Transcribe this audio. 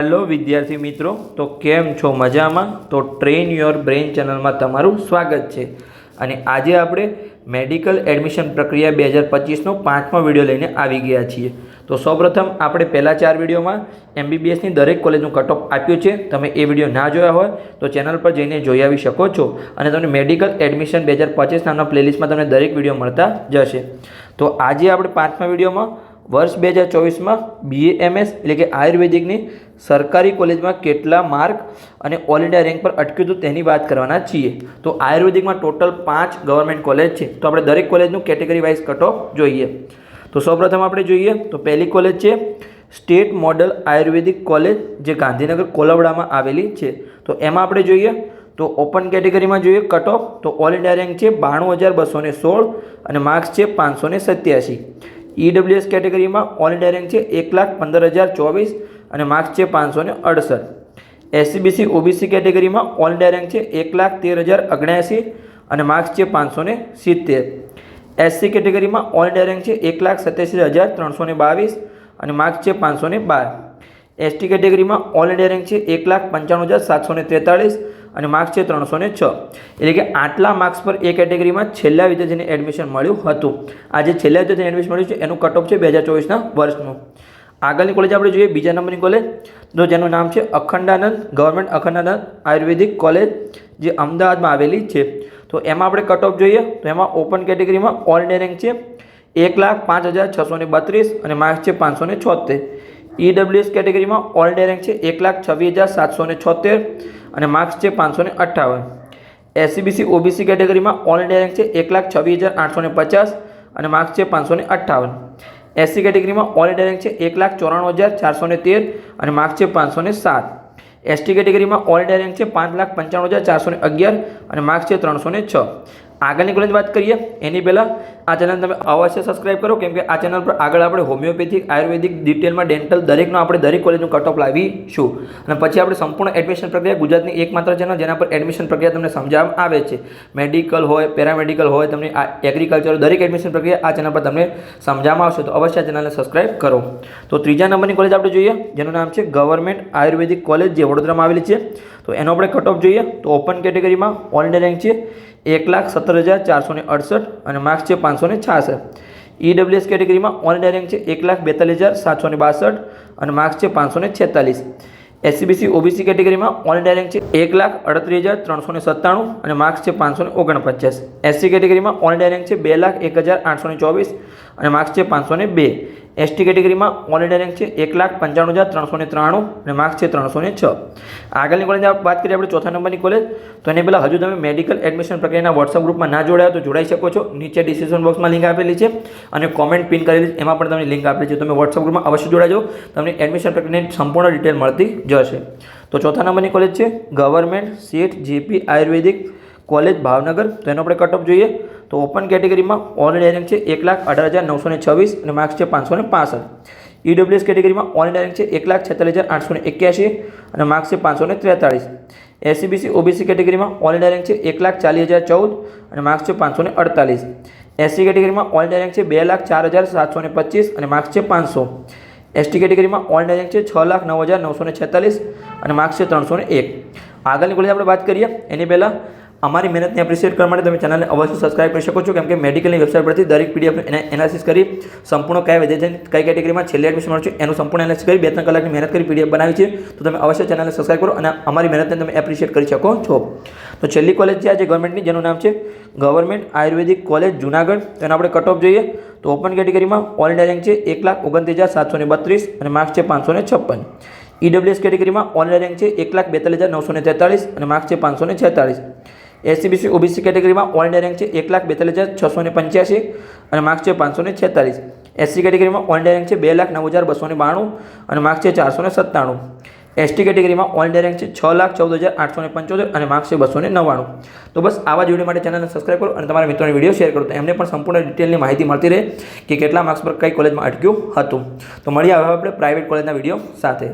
Hello વિદ્યાર્થી મિત્રો, તો કેમ છો? મજામાં? તો ટ્રેન યોર બ્રેઇન ચેનલમાં તમારું સ્વાગત છે. અને આજે આપણે મેડિકલ એડમિશન પ્રક્રિયા 2025નો 5મો વિડીયો લઈને આવી ગયા છીએ. તો સૌપ્રથમ આપણે પહેલાં 4 વિડીયોમાં MBBSની દરેક કોલેજનું કટ ઓફ આપ્યું છે. તમે એ વિડીયો ના જોયા હોય તો ચેનલ પર જઈને જોઈ આવી શકો છો. અને તમને મેડિકલ એડમિશન 2025 નામના પ્લેલિસ્ટમાં તમને દરેક વિડીયો મળતા જશે. તો આજે આપણે 5મા વિડીયોમાં વર્ષ 2024માં BAMS એટલે કે આયુર્વેદિકની સરકારી કોલેજમાં કેટલા માર્ક અને ઓલ ઇન્ડિયા રેન્ક પર અટક્યું હતું તેની વાત કરવાના છીએ. તો આયુર્વેદિકમાં ટોટલ 5 ગવર્મેન્ટ કોલેજ છે. તો આપણે દરેક કોલેજનું કેટેગરી વાઇઝ કટ ઓફ જોઈએ. તો સૌપ્રથમ આપણે જોઈએ તો પહેલી કોલેજ છે સ્ટેટ મોડલ આયુર્વેદિક કોલેજ, જે ગાંધીનગર કોલવડામાં આવેલી છે. તો એમાં આપણે જોઈએ તો ઓપન કેટેગરીમાં જોઈએ કટ ઓફ, તો ઓલ ઇન્ડિયા રેન્ક છે 92,216 અને માર્ક્સ છે 587. EWS કેટેગરીમાં ઓલ ઇન્ડિયા રેન્ક છે 1,15,024 અને માર્ક્સ છે 568. SCBC OBC કેટેગરીમાં ઓલ ઇન્ડિયા રેન્ક છે 1,13,079 અને માર્ક્સ છે 570. SC કેટેગરીમાં ઓલ ઇન્ડિયા રેન્ક છે 1,87,322 અને માર્ક્સ છે 512. ST કેટેગરીમાં ઓલ ઇન્ડિયા રેન્ક છે 1,95,743 અને માર્ક્સ છે 306. એટલે કે આટલા માર્ક્સ પર એ કેટેગરીમાં છેલ્લા વિદ્યાર્થીને એડમિશન મળ્યું હતું. આ જે છેલ્લા વિદ્યાર્થીને એડમિશન મળ્યું છે એનું કટ ઓફ છે 2024ના વર્ષનું. આગળની કોલેજ આપણે જોઈએ બીજા નંબરની કોલેજ, તો જેનું નામ છે અખંડાનંદ ગવર્મેન્ટ અખંડાનંદ આયુર્વેદિક કોલેજ, જે અમદાવાદમાં આવેલી છે. તો એમાં આપણે કટ ઓફ જોઈએ તો એમાં ઓપન કેટેગરીમાં ઓલ ઇન્ડિયા રેન્ક છે 1,05,632 અને માર્ક્સ છે 576. EWS કેટેગરીમાં ઓલ ઇન્ડિયા રેન્ક છે 1,26,776 અને માર્ક્સ છે 558. SCBC OBC કેટેગરીમાં ઓલ ઇન્ડિયા રેન્ક છે 1,26,850 અને માર્ક્સ છે 558. SC કેટેગરીમાં ઓલ ઇન્ડિયા રેન્ક છે 1,94,413 અને માર્ક્સ છે 507. ST કેટેગરીમાં ઓલ ઇન્ડિયા રેન્ક છે 5,95,411 અને માર્ક્સ છે 306. આગળની કોલેજ વાત કરીએ એની પહેલાં આ ચેનલ તમે અવશ્ય સબસ્ક્રાઇબ કરો, કેમ કે આ ચેનલ પર આગળ આપણે હોમિયોપેથિક, આયુર્વેદિક, ડિટેલમાં ડેન્ટલ દરેકનો આપણે દરેક કોલેજનું કટ ઓફ લાવીશું. અને પછી આપણે સંપૂર્ણ એડમિશન પ્રક્રિયા, ગુજરાતની એકમાત્ર ચેનલ જેના પર એડમિશન પ્રક્રિયા તમને સમજાવવામાં આવે છે. મેડિકલ હોય, પેરામેડિકલ હોય, તમને એગ્રીકલ્ચર, દરેક એડમિશન પ્રક્રિયા આ ચેનલ પર તમને સમજાવવામાં આવશે. તો અવશ્ય આ ચેનલને સબસ્ક્રાઇબ કરો. તો ત્રીજા નંબરની કોલેજ આપણે જોઈએ જેનું નામ છે ગવર્મેન્ટ આયુર્વેદિક કોલેજ, જે વડોદરામાં આવેલી છે. તો એનો આપણે કટ ઓફ જોઈએ તો ઓપન કેટેગરીમાં ઓલ ઇન્ડિયા રેન્ક છે 1,17,468 અને માર્ક્સ છે 566. EWS કેટેગરીમાં ઓલ ઇન્ડિયા રેન્ક છે 1,42,762 અને માર્ક્સ છે 546. SCBC OBC કેટેગરીમાં ઓલ ઇન્ડિયા રેન્ક છે 1,38,397 અને માર્ક્સ છે 549. SC કેટેગરીમાં ઓલ ઇન્ડિયા રેન્ક છે 2,01,824 અને માર્ક્સ છે 502. ST કેટેગરીમાં ઓલ ઇન્ડિયા રેન્ક છે 1,95,393 અને માર્ક્સ છે 306. આગળની કોલેજ વાત કરીએ આપણે ચોથા નંબરની કોલેજ, તો એની પહેલાં હજુ તમે મેડિકલ એડમિશન પ્રક્રિયાના વોટ્સઅપ ગ્રુપમાં ના જોડાયો તો જોડાઈ શકો છો. નીચે ડિસ્ક્રિપ્શન બોક્સમાં લિંક આપેલી છે અને કોમેન્ટ પિન કરેલી એમાં પણ તમને લિંક આપેલી છે. તમે વોટ્સઅપ ગ્રુપમાં અવશ્ય જોડાજો, તમને એડમિશન પ્રક્રિયાની સંપૂર્ણ ડિટેલ મળતી જશે. તો ચોથા નંબરની કોલેજ છે ગવર્મેન્ટ સીટ JP આયુર્વેદિક કોલેજ ભાવનગર. તો એનો આપણે કટ ઓફ જોઈએ તો ઓપન કેટેગરીમાં ઓલ ઇન્ડિયા રેન્ક છે 1,18,926 અને માર્ક્સ છે 565. EWS કેટેગરીમાં ઓલ ઇન્ડિયા રેન્ક છે 1,46,881 અને માર્ક્સ છે 543. SCBC OBC કેટેગરીમાં ઓલ ઇન્ડિયા રેન્ક છે 1,40,014 અને માર્ક્સ છે 548. SC કેટેગરીમાં ઓલ ઇન્ડિયા રેન્ક છે 2,04,725 અને માર્ક્સ છે 500. ST કેટેગરીમાં ઓલ ઇન્ડિયા રેન્ક છે 6,09,946 અને માર્ક્સ છે 301. આગળની કોલેજ આપણે વાત કરીએ એની પહેલાં અમારી મહેનતને એપ્રિશિએટ કરવા માટે તમે ચેનલને અવશ્ય સબસ્ક્રાઇબ કરી શકો છો, કેમ કે મેડિકલની વેબસાઇટ પરથી દરેક PDF એનાલિસિસ કરી સંપૂર્ણ કયા વિદ્યાર્થીને કઈ કેટેગરીમાં છેલ્લે એડમિશન મળશે એનું સંપૂર્ણ એનાલિસિસ કરી 2-3 કલાકની મહેનત કરી PDF બનાવી છે. તો તમે અવશ્ય ચેનલને સબસ્ક્રાઇબ કરો અને અમારી મહેનતને તમે એપ્રિશિએટ કરી શકો છો. તો છેલ્લી કોલેજ છે આજે ગવર્મેન્ટની, જેનું નામ છે ગવર્મેન્ટ આયુર્વેદિક કોલેજ જુનાગઢ. તેનો આપણે કટ ઓફ જોઈએ તો ઓપન કેટેગરીમાં ઓલ ઇન્ડિયા રેન્ક છે 1,29,732 અને માર્ક્સ છે 556. EWS કેટેગરીમાં ઓલ ઇન્ડિયા રેન્ક છે 1,42,943 અને માર્ક્સ છે 546. SCBC OBC કેટેગરીમાં ઓલ ઇન્ડિયા રેન્ક છે 1,42,685 અને માર્ક્સ છે 546. SC કેટેગરીમાં ઓલ ઇન્ડિયા રેન્ક છે 2,09,292 અને માર્ક્સ છે 497. ST કેટેગરીમાં ઓલ ઇન્ડિયા રેન્ક છે 6,14,875 અને માર્ક્સ છે 299. તો બસ આવા જ વિડીયો માટે ચેનલને સબસ્ક્રાઇબ કરો અને તમારા મિત્રોને વિડીયો શેર કરો, તો એમને પણ સંપૂર્ણ ડિટેલની માહિતી મળતી રહે કે કેટલા માર્ક્સ પર કઈ કોલેજમાં અટક્યું હતું. તો મળીએ હવે આપણે પ્રાઇવેટ કોલેજના વિડીયો સાથે.